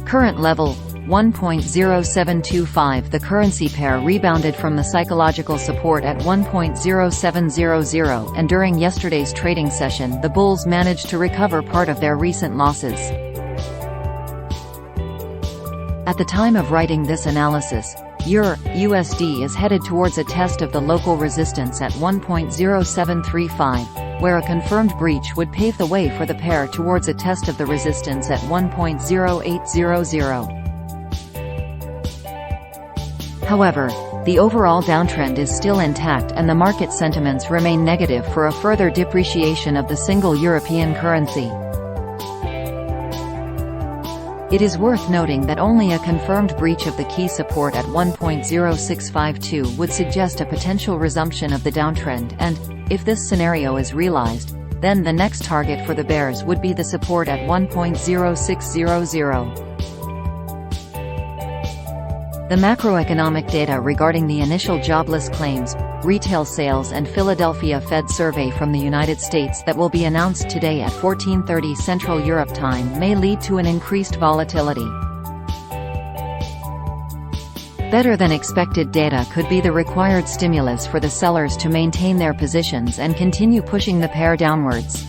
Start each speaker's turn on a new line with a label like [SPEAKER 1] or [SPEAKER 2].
[SPEAKER 1] current level 1.0725. The currency pair rebounded from the psychological support at 1.0700, and during yesterday's trading session the bulls managed to recover part of their recent losses. At the time of writing this analysis, EUR/USD is headed towards a test of the local resistance at 1.0735, where a confirmed breach would pave the way for the pair towards a test of the resistance at 1.0800. However, the overall downtrend is still intact and the market sentiments remain negative for a further depreciation of the single European currency. It is worth noting that only a confirmed breach of the key support at 1.0652 would suggest a potential resumption of the downtrend, and, if this scenario is realized, then the next target for the bears would be the support at 1.0600. The macroeconomic data regarding the initial jobless claims, retail sales and Philadelphia Fed survey from the United States that will be announced today at 14:30 Central Europe Time may lead to an increased volatility. Better than expected data could be the required stimulus for the sellers to maintain their positions and continue pushing the pair downwards.